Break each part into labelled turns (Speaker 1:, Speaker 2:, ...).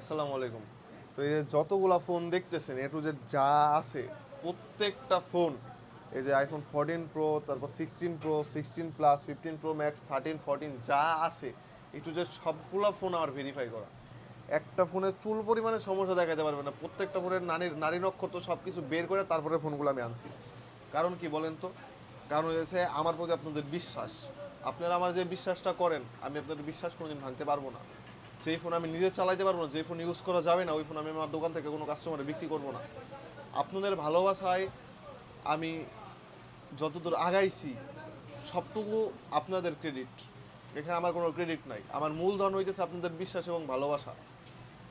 Speaker 1: আসসালামু আলাইকুম। তো এই যে যতগুলা ফোন দেখতেছেন এ টু জেড যা আছে প্রত্যেকটা ফোন, এই যে আইফোন 14 প্রো, তারপর 16 প্রো, 16 প্লাস, 15 প্রো ম্যাক্স, 13 14 যা আছে এ টু জেড সবগুলা ফোন আমার ভেরিফাই করা। একটা ফোনে চুল পরিমাণে সমস্যা দেখাতে পারবে না, প্রত্যেকটা ফোনের নারী নক্ষত্র সব কিছু বের করে তারপরে ফোনগুলো আমি আনছি। কারণ কি বলেন তো? কারণ হয়েছে আমার প্রতি আপনাদের বিশ্বাস। আপনারা আমার যে বিশ্বাসটা করেন আমি আপনাদের বিশ্বাস কোনোদিন ভাঙতে পারবো না। যেই ফোন আমি নিজে চালাইতে পারবো না, যেই ফোন ইউজ করা যাবে না, ওই ফোন আমি আমার দোকান থেকে কোনো কাস্টমারে বিক্রি করবো না। আপনাদের ভালোবাসায় আমি যতদূর আগাইছি সবটুকু আপনাদের ক্রেডিট। এখানে আমার কোনো ক্রেডিট নাই, আমার মূলধন হইতেছে আপনাদের বিশ্বাস এবং ভালোবাসা।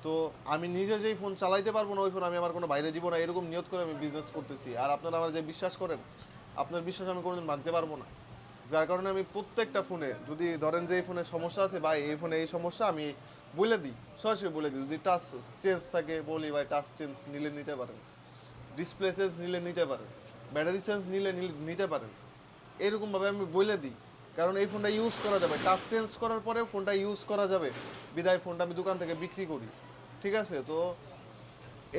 Speaker 1: তো আমি নিজে যেই ফোন চালাইতে পারবো না ওই ফোন আমি আমার কোনো বাইরে দিব না, এরকম নিয়ত করে আমি বিজনেস করতেছি। আর আপনারা আমার যে বিশ্বাস করেন, আপনার বিশ্বাস আমি কোনোদিন ভাঙতে পারবো না। যার কারণে আমি প্রত্যেকটা ফোনে, যদি ধরেন যে এই ফোনে সমস্যা আছে ভাই, এই ফোনে এই সমস্যা, আমি বলে দিই, সরাসরি বলে দিই। যদি টাচ চেঞ্জ থাকে বলি ভাই টাচ চেঞ্জ নিলে নিতে পারেন, ডিসপ্লে চেঞ্জ নিলে নিতে পারেন, ব্যাটারি চেঞ্জ নিতে পারেন, এরকমভাবে আমি বলে দিই। কারণ এই ফোনটা ইউজ করা যাবে, টাচ চেঞ্জ করার পরে ফোনটা ইউজ করা যাবে, বিদায় ফোনটা আমি দোকান থেকে বিক্রি করি। ঠিক আছে? তো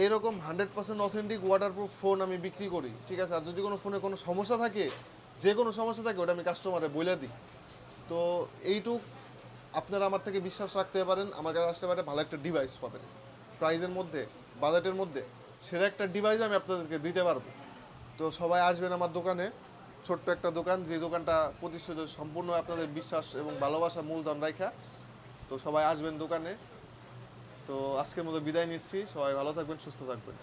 Speaker 1: এইরকম 100% অথেন্টিক ওয়াটারপ্রুফ ফোন আমি বিক্রি করি। ঠিক আছে? আর যদি কোনো ফোনে কোনো সমস্যা থাকে, যে কোনো সমস্যা থাকে, ওটা আমি কাস্টমারে বলে দিই। তো এইটুক আপনারা আমার থেকে বিশ্বাস রাখতে পারেন, আমার কাছে আসতে পারে, ভালো একটা ডিভাইস পাবেন প্রাইজের মধ্যে, বাজেটের মধ্যে সেরা একটা ডিভাইস আমি আপনাদেরকে দিতে পারবো। তো সবাই আসবেন আমার দোকানে, ছোট্ট একটা দোকান, যে দোকানটা প্রতিষ্ঠিত সম্পূর্ণ আপনাদের বিশ্বাস এবং ভালোবাসা মূলধন রাখা। তো সবাই আসবেন দোকানে। তো আজকের মতো বিদায় নিচ্ছি, সবাই ভালো থাকবেন, সুস্থ থাকবেন।